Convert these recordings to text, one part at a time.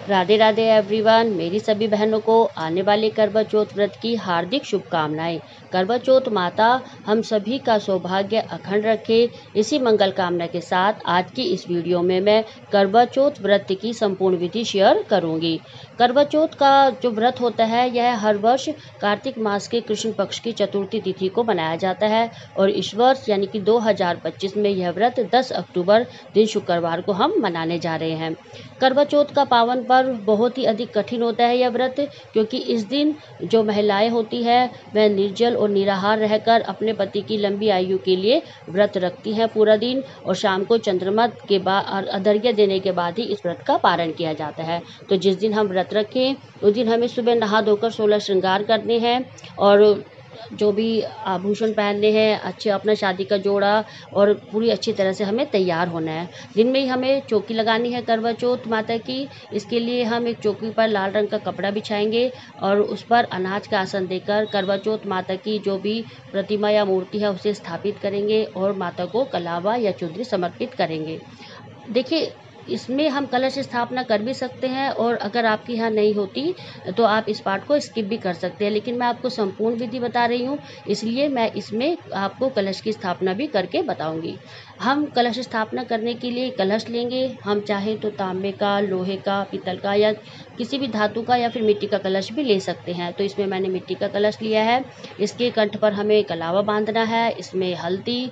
Radhe Radhe everyone. मेरी सभी बहनों को आने वाले करवा चौथ व्रत की हार्दिक शुभकामनाएं। करवा चौथ माता हम सभी का सौभाग्य अखंड रखे, इसी मंगल कामना के साथ आज की इस वीडियो में मैं करवा चौथ व्रत की संपूर्ण विधि शेयर करूंगी। करवा चौथ का जो व्रत होता है यह हर वर्ष कार्तिक मास के कृष्ण पक्ष की चतुर्थी तिथि को मनाया जाता है और इस वर्ष यानी कि 2025 में यह व्रत 10 अक्टूबर दिन शुक्रवार को हम मनाने जा रहे हैं। करवा चौथ का पावन पर्व बहुत ही अधिक कठिन होता है यह व्रत, क्योंकि इस दिन जो महिलाएं होती है वह निर्जल और निराहार रहकर अपने पति की लंबी आयु के लिए व्रत रखती हैं पूरा दिन, और शाम को चंद्रमा के बाद अर्घ्य देने के बाद ही इस व्रत का पारण किया जाता है। तो जिस दिन हम व्रत रखें उस दिन हमें सुबह नहा धोकर 16 श्रृंगार करने हैं और जो भी आभूषण पहनने हैं, अच्छे अपना शादी का जोड़ा, और पूरी अच्छी तरह से हमें तैयार होना है। दिन में ही हमें चौकी लगानी है करवा चौथ माता की। इसके लिए हम एक चौकी पर लाल रंग का कपड़ा बिछाएंगे और उस पर अनाज का आसन देकर करवा चौथ माता की जो भी प्रतिमा या मूर्ति है उसे स्थापित करेंगे और माता को कलावा या चुंदरी समर्पित करेंगे। देखिए, इसमें हम कलश स्थापना कर भी सकते हैं और अगर आपके यहाँ नहीं होती तो आप इस पार्ट को स्किप भी कर सकते हैं, लेकिन मैं आपको संपूर्ण विधि बता रही हूँ, इसलिए मैं इसमें आपको कलश की स्थापना भी करके बताऊंगी। हम कलश स्थापना करने के लिए कलश लेंगे। हम चाहें तो तांबे का, लोहे का, पीतल का या किसी भी धातु का या फिर मिट्टी का कलश भी ले सकते हैं। तो इसमें मैंने मिट्टी का कलश लिया है। इसके कंठ पर हमें कलावा बांधना है। इसमें हल्दी,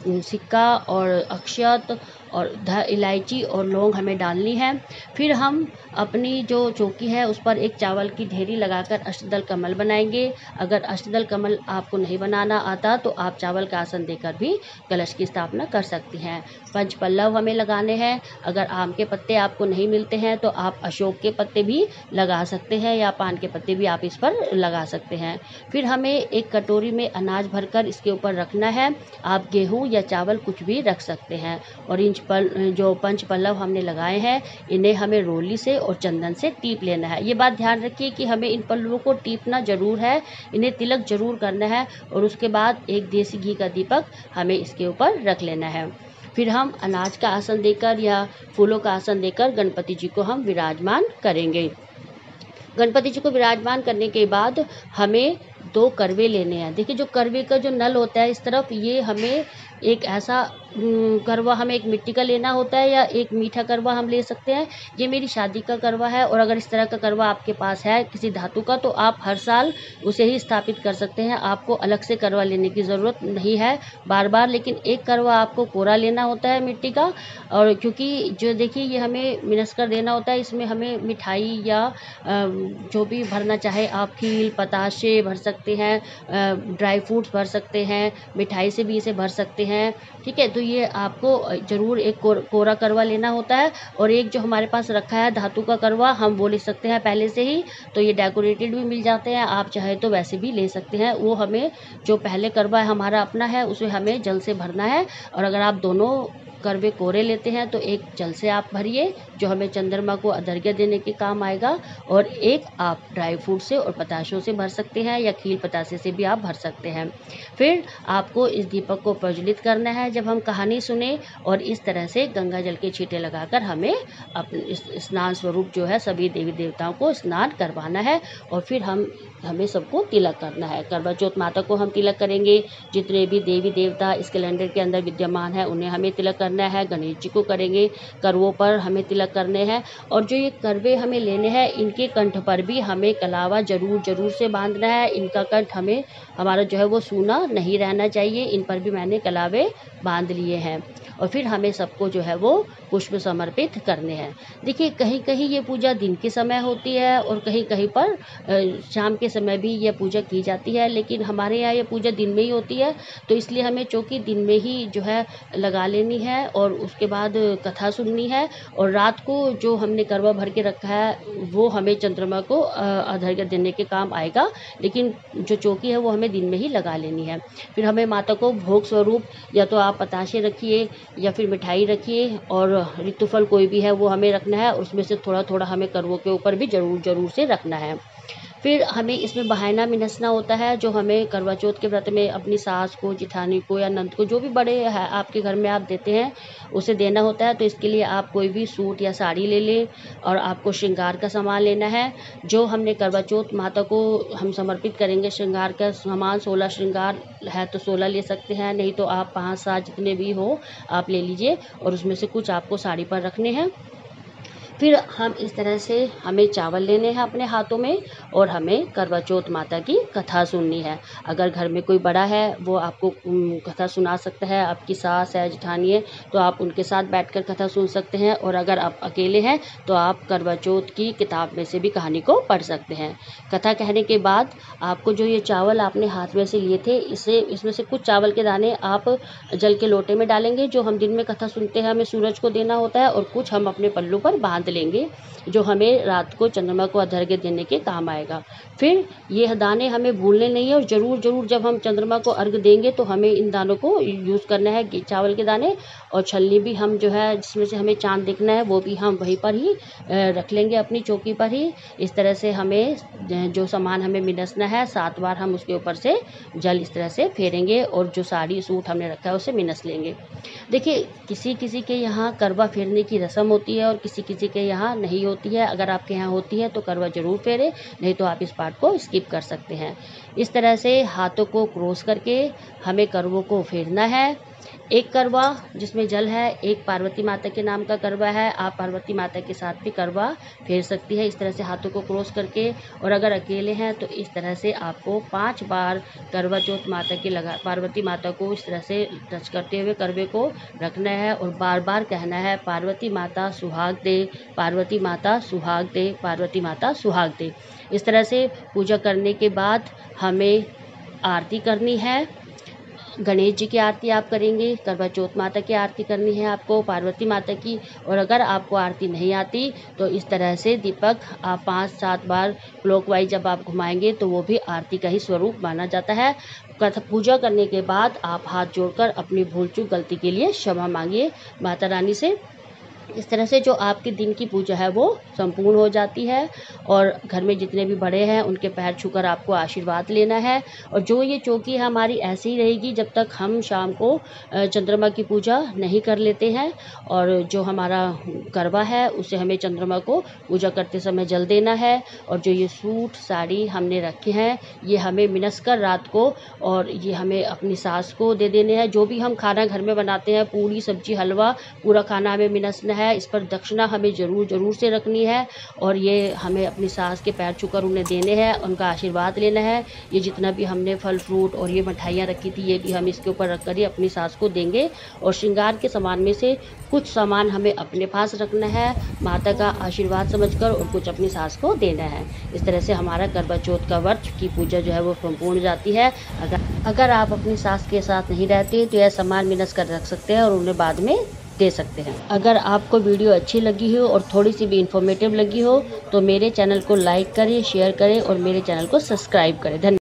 सिक्का और अक्षत और इलायची और लौंग हमें डालनी है। फिर हम अपनी जो चौकी है उस पर एक चावल की ढेरी लगाकर अष्टदल कमल बनाएंगे। अगर अष्टदल कमल आपको नहीं बनाना आता तो आप चावल का आसन देकर भी कलश की स्थापना कर सकती हैं। पंच पल्लव हमें लगाने हैं। अगर आम के पत्ते आपको नहीं मिलते हैं तो आप अशोक के पत्ते भी लगा सकते हैं या पान के पत्ते भी आप इस पर लगा सकते हैं। फिर हमें एक कटोरी में अनाज भरकर इसके ऊपर रखना है। आप गेहूँ या चावल कुछ भी रख सकते हैं। और जो पंच पल्लव हमने लगाए हैं इन्हें हमें रोली से और चंदन से टीप लेना है। ये बात ध्यान रखिए कि हमें इन पल्लवों को टीपना जरूर है, इन्हें तिलक जरूर करना है और उसके बाद एक देसी घी का दीपक हमें इसके ऊपर रख लेना है। फिर हम अनाज का आसन देकर या फूलों का आसन देकर गणपति जी को हम विराजमान करेंगे। गणपति जी को विराजमान करने के बाद हमें 2 करवे लेने हैं। देखिए, जो करवे का जो नल होता है इस तरफ, ये हमें एक ऐसा करवा हमें एक मिट्टी का लेना होता है या एक मीठा करवा हम ले सकते हैं। ये मेरी शादी का करवा है और अगर इस तरह का करवा आपके पास है किसी धातु का तो आप हर साल उसे ही स्थापित कर सकते हैं। आपको अलग से करवा लेने की ज़रूरत नहीं है बार बार। लेकिन एक करवा आपको कोरा लेना होता है मिट्टी का, और क्योंकि जो देखिए ये हमें मिनस्कर देना होता है, इसमें हमें मिठाई या जो भी भरना चाहे आप खील पताशे भर सकते हैं, ड्राई फ्रूट्स भर सकते हैं, मिठाई से भी इसे भर सकते हैं। ठीक है, तो ये आपको ज़रूर एक कोरा करवा लेना होता है। और एक जो हमारे पास रखा है धातु का करवा, हम वो ले सकते हैं पहले से ही। तो ये डेकोरेटेड भी मिल जाते हैं, आप चाहे तो वैसे भी ले सकते हैं। वो हमें जो पहले करवा हमारा अपना है उसे हमें जल से भरना है। और अगर आप दोनों करवे कोरे लेते हैं तो एक जल से आप भरिए जो हमें चंद्रमा को अर्घ्य देने के काम आएगा, और एक आप ड्राई फ्रूट से और पताशों से भर सकते हैं या खील पतासे से भी आप भर सकते हैं। फिर आपको इस दीपक को प्रज्वलित करना है जब हम कहानी सुने, और इस तरह से गंगा जल के छींटे लगाकर हमें अपने स्नान स्वरूप जो है सभी देवी देवताओं को स्नान करवाना है। और फिर हमें सबको तिलक करना है। करवा चौथ माता को हम तिलक करेंगे। जितने भी देवी देवता इस कैलेंडर के अंदर विद्यमान है उन्हें हमें तिलक करना है। गणेश जी को करेंगे, करवों पर हमें तिलक करने हैं। और जो ये करवे हमें लेने हैं इनके कंठ पर भी हमें कलावा जरूर से बांधना है। इनका कंठ हमारा जो है वो सूना नहीं रहना चाहिए। इन पर भी मैंने कलावे बांध लिए हैं। और फिर हमें सबको जो है वो पुष्प समर्पित करने हैं। देखिए, कहीं कहीं ये पूजा दिन के समय होती है और कहीं कहीं पर शाम के समय भी यह पूजा की जाती है, लेकिन हमारे यहाँ ये पूजा दिन में ही होती है। तो इसलिए हमें चौकी दिन में ही जो है लगा लेनी है और उसके बाद कथा सुननी है। और रात को जो हमने करवा भर के रखा है वो हमें चंद्रमा को अर्घ्य देने के काम आएगा, लेकिन जो चौकी है वो हमें दिन में ही लगा लेनी है। फिर हमें माता को भोग स्वरूप या तो आप पताशे रखिए या फिर मिठाई रखिए, और ऋतुफल कोई भी है वो हमें रखना है। उसमें से थोड़ा थोड़ा हमें करवों के ऊपर भी जरूर से रखना है। फिर हमें इसमें बहाना मिनसना होता है, जो हमें करवा चौथ के व्रत में अपनी सास को, जिठानी को या नंद को, जो भी बड़े है आपके घर में आप देते हैं, उसे देना होता है। तो इसके लिए आप कोई भी सूट या साड़ी ले लें और आपको श्रृंगार का सामान लेना है। जो हमने करवा चौथ माता को हम समर्पित करेंगे, श्रृंगार का सामान 16 श्रृंगार है तो 16 ले सकते हैं, नहीं तो आप 5-7 जितने भी हो आप ले लीजिए और उसमें से कुछ आपको साड़ी पर रखने हैं। फिर हम इस तरह से हमें चावल लेने हैं अपने हाथों में और हमें करवा चौथ माता की कथा सुननी है। अगर घर में कोई बड़ा है वो आपको कथा सुना सकता है, आपकी सास है, जेठानी है, तो आप उनके साथ बैठकर कथा सुन सकते हैं। और अगर आप अकेले हैं तो आप करवा चौथ की किताब में से भी कहानी को पढ़ सकते हैं। कथा कहने के बाद आपको जो ये चावल आपने हाथ में से लिए थे, इसमें से कुछ चावल के दाने आप जल के लोटे में डालेंगे, जो हम दिन में कथा सुनते हैं हमें सूरज को देना होता है, और कुछ हम अपने पल्लू पर बांध लेंगे, जो हमें रात को चंद्रमा को अर्घ्य देने के काम आएगा। फिर ये दाने हमें भूलने नहीं है, और ज़रूर जब हम चंद्रमा को अर्घ्य देंगे तो हमें इन दानों को यूज़ करना है, चावल के दाने। और छलनी भी हम जो है जिसमें से हमें चांद दिखना है वो भी हम वहीं पर ही रख लेंगे, अपनी चौकी पर ही। इस तरह से हमें जो सामान हमें मिनसना है 7 बार हम उसके ऊपर से जल इस तरह से फेरेंगे, और जो साड़ी सूट हमने रखा है उसे मिनस लेंगे। देखिए, किसी के यहाँ करवा फेरने की रस्म होती है और किसी के यहाँ नहीं होती है। अगर आपके यहाँ होती है तो करवा जरूर फेरे, नहीं तो आप इस पार्ट को स्किप कर सकते हैं। इस तरह से हाथों को क्रॉस करके हमें करवों को फेरना है। एक करवा जिसमें जल है, एक पार्वती माता के नाम का करवा है, आप पार्वती माता के साथ भी करवा फेर सकती है इस तरह से हाथों को क्रॉस करके। और अगर अकेले हैं तो इस तरह से आपको 5 बार करवा चौथ माता की पार्वती माता को इस तरह से टच करते हुए करवे को रखना है, और बार बार कहना है, पार्वती माता सुहाग दे, पार्वती माता सुहाग दे, पार्वती माता सुहाग दे। इस तरह से पूजा करने के बाद हमें आरती करनी है। गणेश जी की आरती आप करेंगे, करवा चौथ माता की आरती करनी है आपको, पार्वती माता की। और अगर आपको आरती नहीं आती तो इस तरह से दीपक आप 5-7 बार क्लॉकवाइज जब आप घुमाएंगे तो वो भी आरती का ही स्वरूप माना जाता है। पूजा करने के बाद आप हाथ जोड़कर अपनी भूल चूक गलती के लिए क्षमा मांगिए माता रानी से। इस तरह से जो आपके दिन की पूजा है वो संपूर्ण हो जाती है, और घर में जितने भी बड़े हैं उनके पैर छूकर आपको आशीर्वाद लेना है। और जो ये चौकी है हमारी ऐसी ही रहेगी जब तक हम शाम को चंद्रमा की पूजा नहीं कर लेते हैं। और जो हमारा करवा है उसे हमें चंद्रमा को पूजा करते समय जल देना है। और जो ये सूट साड़ी हमने रखे हैं ये हमें मिनस कर रात को, और ये हमें अपनी सास को दे देने हैं। जो भी हम खाना घर में बनाते हैं, पूरी सब्जी हलवा, पूरा खाना हमें मिनसना है। इस पर दक्षिणा हमें ज़रूर से रखनी है, और ये हमें अपनी सास के पैर छूकर उन्हें देने हैं, उनका आशीर्वाद लेना है। ये जितना भी हमने फल फ्रूट और ये मिठाइयाँ रखी थी ये भी हम इसके ऊपर रख कर ही अपनी सास को देंगे। और श्रृंगार के सामान में से कुछ सामान हमें अपने पास रखना है माता का आशीर्वाद समझकर, और कुछ अपनी सास को देना है। इस तरह से हमारा करवा चौथ का व्रत की पूजा जो है वो संपूर्ण जाती है। अगर आप अपनी सास के साथ नहीं रहते तो यह सामान मिनस कर रख सकते हैं और उन्हें बाद में दे सकते हैं। अगर आपको वीडियो अच्छी लगी हो और थोड़ी सी भी इंफॉर्मेटिव लगी हो तो मेरे चैनल को लाइक करें, शेयर करें और मेरे चैनल को सब्सक्राइब करें। धन्यवाद।